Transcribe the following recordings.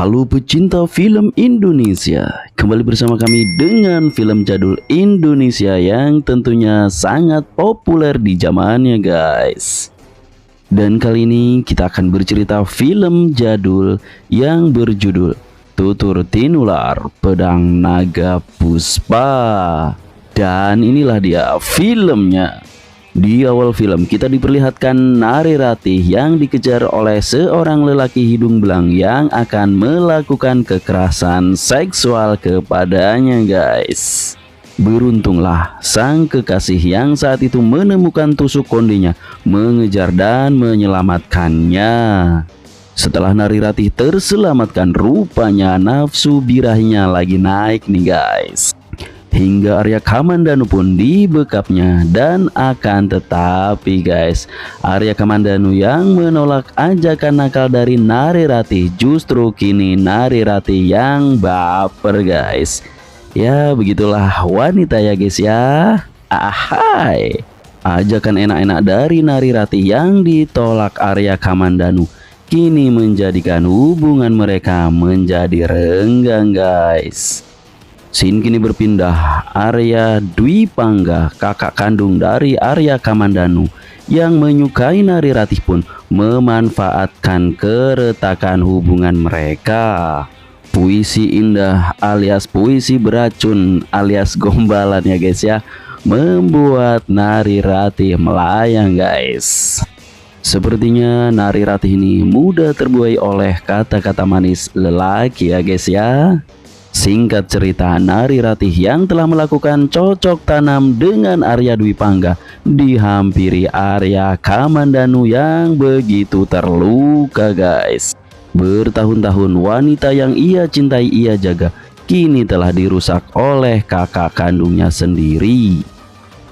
Halo pecinta film Indonesia, kembali bersama kami dengan film jadul Indonesia yang tentunya sangat populer di zamannya guys. Dan kali ini kita akan bercerita film jadul yang berjudul Tutur Tinular Pedang Naga Puspa. Dan inilah dia filmnya. Di awal film kita diperlihatkan Nari Ratih yang dikejar oleh seorang lelaki hidung belang yang akan melakukan kekerasan seksual kepadanya guys. Beruntunglah sang kekasih yang saat itu menemukan tusuk kondenya, mengejar dan menyelamatkannya. Setelah Nari Ratih terselamatkan, rupanya nafsu birahinya lagi naik nih guys. Hingga Arya Kamandanu pun dibekapnya, dan akan tetapi guys, Arya Kamandanu yang menolak ajakan nakal dari Nari Ratih, justru kini Nari Ratih yang baper guys. Ya begitulah wanita ya guys ya. Ahai, ajakan enak-enak dari Nari Ratih yang ditolak Arya Kamandanu kini menjadikan hubungan mereka menjadi renggang guys. Scene kini berpindah. Arya Dwi Pangga, kakak kandung dari Arya Kamandanu yang menyukai Nari Ratih, pun memanfaatkan keretakan hubungan mereka. Puisi indah alias puisi beracun alias gombalan ya guys ya, membuat Nari Ratih melayang guys. Sepertinya Nari Ratih ini mudah terbuai oleh kata-kata manis lelaki ya guys ya. Singkat cerita, Nari Ratih yang telah melakukan cocok tanam dengan Arya Dwi Pangga dihampiri Arya Kamandanu yang begitu terluka guys. Bertahun-tahun wanita yang ia cintai ia jaga kini telah dirusak oleh kakak kandungnya sendiri.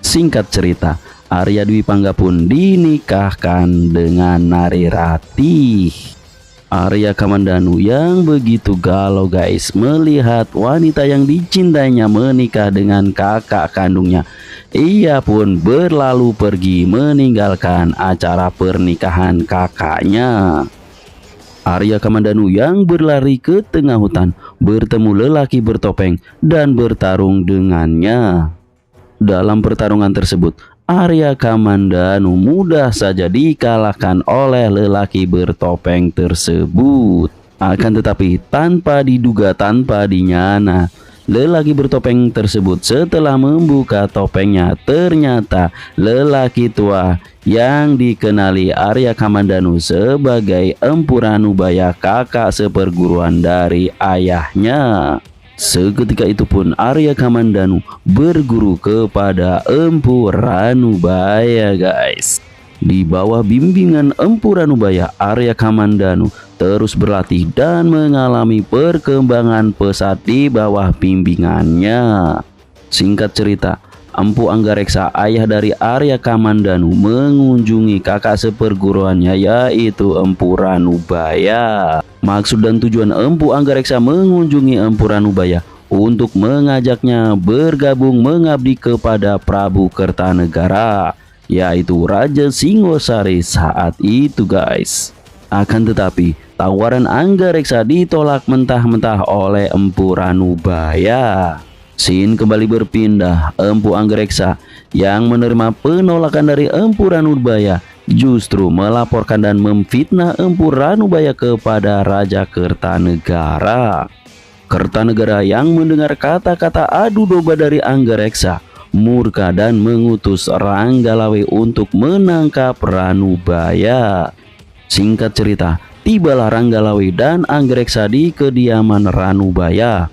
Singkat cerita, Arya Dwi Pangga pun dinikahkan dengan Nari Ratih. Arya Kamandanu yang begitu galau guys melihat wanita yang dicintainya menikah dengan kakak kandungnya. Ia pun berlalu pergi meninggalkan acara pernikahan kakaknya. Arya Kamandanu yang berlari ke tengah hutan bertemu lelaki bertopeng dan bertarung dengannya. Dalam pertarungan tersebut, Arya Kamandanu mudah saja dikalahkan oleh lelaki bertopeng tersebut. Akan tetapi tanpa diduga, tanpa dinyana, lelaki bertopeng tersebut setelah membuka topengnya, ternyata lelaki tua yang dikenali Arya Kamandanu sebagai Empu Ranubaya, kakak seperguruan dari ayahnya. Seketika itu pun Arya Kamandanu berguru kepada Empu Ranubaya guys. Di bawah bimbingan Empu Ranubaya, Arya Kamandanu terus berlatih dan mengalami perkembangan pesat di bawah bimbingannya. Singkat cerita, Empu Anggareksa, ayah dari Arya Kamandanu, mengunjungi kakak seperguruannya yaitu Empu Ranubaya. Maksud dan tujuan Empu Anggareksa mengunjungi Empu Ranubaya untuk mengajaknya bergabung mengabdi kepada Prabu Kertanegara, yaitu Raja Singosari saat itu guys. Akan tetapi tawaran Anggareksa ditolak mentah-mentah oleh Empu Ranubaya. Scene kembali berpindah. Empu Anggareksa yang menerima penolakan dari Empu Ranubaya justru melaporkan dan memfitnah Empu Ranubaya kepada Raja Kertanegara. Kertanegara yang mendengar kata-kata adu domba dari Anggareksa murka dan mengutus Ranggalawe untuk menangkap Ranubaya. Singkat cerita, tibalah Ranggalawe dan Anggareksa di kediaman Ranubaya.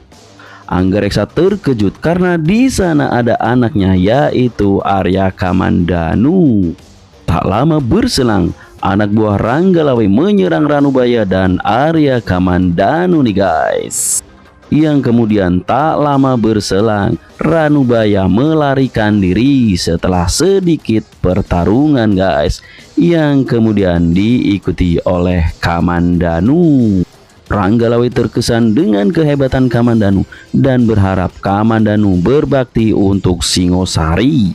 Anggareksa terkejut karena di sana ada anaknya yaitu Arya Kamandanu. Tak lama berselang, anak buah Ranggalawe menyerang Ranubaya dan Arya Kamandanu nih guys. Yang kemudian tak lama berselang, Ranubaya melarikan diri setelah sedikit pertarungan guys, yang kemudian diikuti oleh Kamandanu. Ranggalawe terkesan dengan kehebatan Kamandanu dan berharap Kamandanu berbakti untuk Singosari.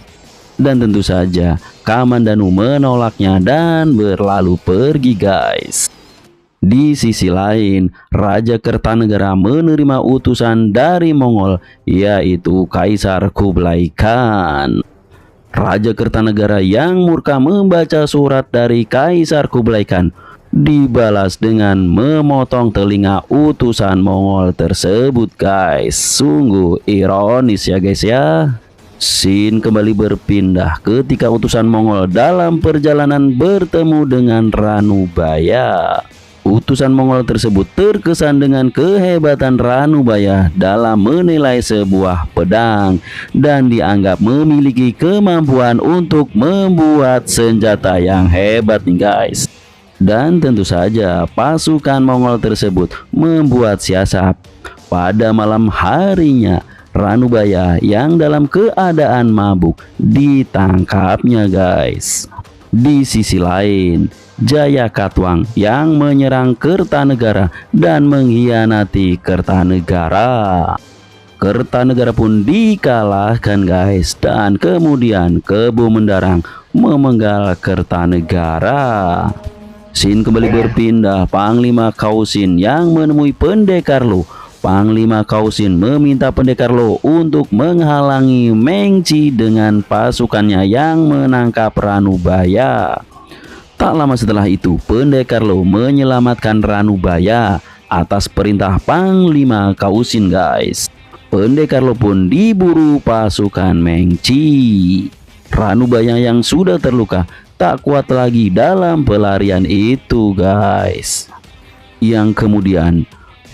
Dan tentu saja Kamandanu menolaknya dan berlalu pergi guys. Di sisi lain, Raja Kertanegara menerima utusan dari Mongol, yaitu Kaisar Kublai Khan. Raja Kertanegara yang murka membaca surat dari Kaisar Kublai Khan dibalas dengan memotong telinga utusan Mongol tersebut, guys. Sungguh ironis ya guys ya. Scene kembali berpindah ketika utusan Mongol dalam perjalanan bertemu dengan Ranubaya. Utusan Mongol tersebut terkesan dengan kehebatan Ranubaya dalam menilai sebuah pedang dan dianggap memiliki kemampuan untuk membuat senjata yang hebat nih guys. Dan tentu saja pasukan Mongol tersebut membuat siasat. Pada malam harinya, Ranubaya yang dalam keadaan mabuk ditangkapnya guys. Di sisi lain, Jayakatwang yang menyerang Kertanegara dan mengkhianati Kertanegara. Kertanegara pun dikalahkan guys, dan kemudian Kebu Mendarang memenggal Kertanegara. Scene kembali berpindah, Panglima Kausin yang menemui Pendekar Lu. Panglima Kausin meminta Pendekar Lu untuk menghalangi Mengci dengan pasukannya yang menangkap Ranubaya. Tak lama setelah itu, Pendekar Lu menyelamatkan Ranubaya atas perintah Panglima Kausin guys. Pendekar Lu pun diburu pasukan Mengci. Ranubaya yang sudah terluka tak kuat lagi dalam pelarian itu guys. Yang kemudian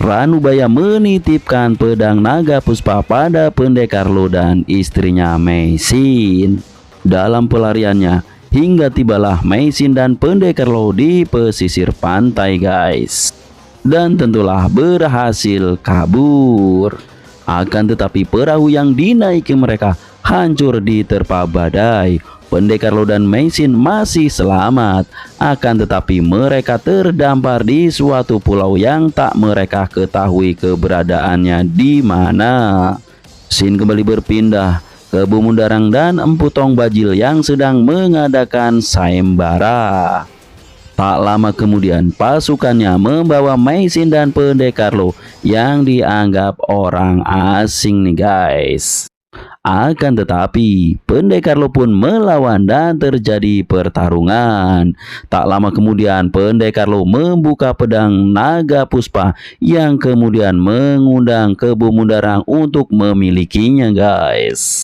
Ranubaya menitipkan pedang naga puspa pada Pendekar Lu dan istrinya Meisin. Dalam pelariannya, hingga tibalah Meisin dan Pendekar Lu di pesisir pantai guys. Dan tentulah berhasil kabur. Akan tetapi perahu yang dinaiki mereka hancur diterpa badai. Pendekar Lu dan Meisin masih selamat, akan tetapi mereka terdampar di suatu pulau yang tak mereka ketahui keberadaannya di mana. Scene kembali berpindah, Kebu Mendarang dan Empu Tong Bajil yang sedang mengadakan sayembara. Tak lama kemudian pasukannya membawa Meisin dan Pendekar Lu yang dianggap orang asing nih guys. Akan tetapi Pendekar Lu pun melawan dan terjadi pertarungan. Tak lama kemudian Pendekar Lu membuka pedang naga puspa yang kemudian mengundang Kebu Mendarang untuk memilikinya guys.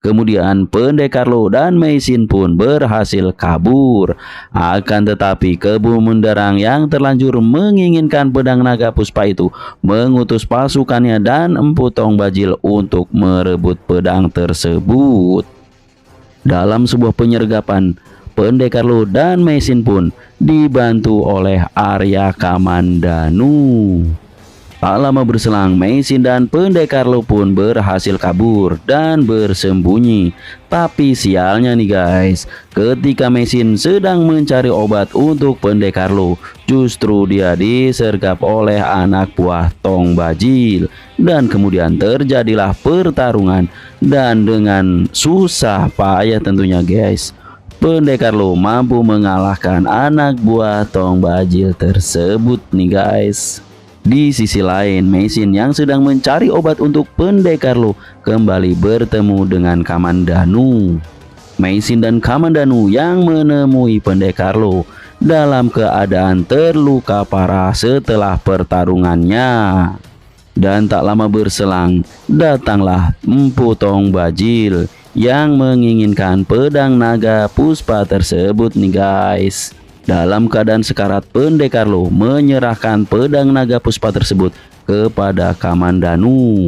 Kemudian Pendekar Lu dan Meisin pun berhasil kabur. Akan tetapi Kebu Mendarang yang terlanjur menginginkan pedang naga puspa itu mengutus pasukannya dan Empu Tong Bajil untuk merebut pedang tersebut. Dalam sebuah penyergapan, Pendekar Lu dan Meisin pun dibantu oleh Arya Kamandanu. Tak lama berselang, Meisin dan Pendekar Lu pun berhasil kabur dan bersembunyi. Tapi sialnya nih guys, ketika Meisin sedang mencari obat untuk Pendekar Lu, justru dia disergap oleh anak buah Tong Bajil. Dan kemudian terjadilah pertarungan, dan dengan susah payah tentunya guys, Pendekar Lu mampu mengalahkan anak buah Tong Bajil tersebut nih guys. Di sisi lain, Meisin yang sedang mencari obat untuk Pendekar Lu kembali bertemu dengan Kamandanu. Meisin dan Kamandanu yang menemui Pendekar Lu dalam keadaan terluka parah setelah pertarungannya. Dan tak lama berselang, datanglah Empu Tong Bajil yang menginginkan pedang naga puspa tersebut nih guys. Dalam keadaan sekarat, Pendekar Lu menyerahkan pedang naga puspa tersebut kepada Kamandanu.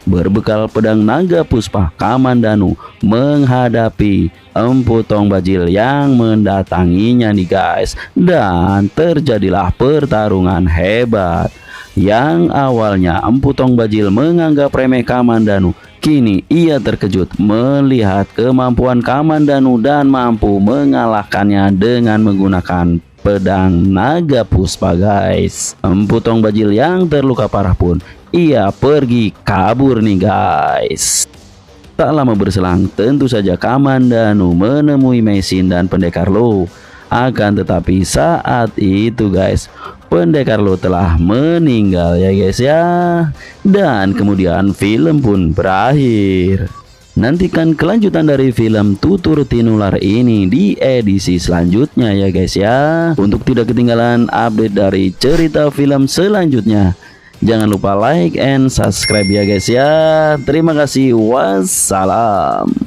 Berbekal pedang naga puspa, Kamandanu menghadapi Empu Tong Bajil yang mendatanginya nih guys. Dan terjadilah pertarungan hebat. Yang awalnya Empu Tong Bajil menganggap remeh Kamandanu, kini ia terkejut melihat kemampuan Kamandanu dan mampu mengalahkannya dengan menggunakan pedang naga puspa guys. Empu Tong Bajil yang terluka parah pun ia pergi kabur nih guys. Tak lama berselang, tentu saja Kamandanu menemui Meisin dan Pendekar Lu. Akan tetapi saat itu guys, pendekar Lu telah meninggal ya guys ya. Dan kemudian film pun berakhir. Nantikan kelanjutan dari film Tutur Tinular ini di edisi selanjutnya ya guys ya. Untuk tidak ketinggalan update dari cerita film selanjutnya, jangan lupa like and subscribe ya guys ya. Terima kasih, wassalam.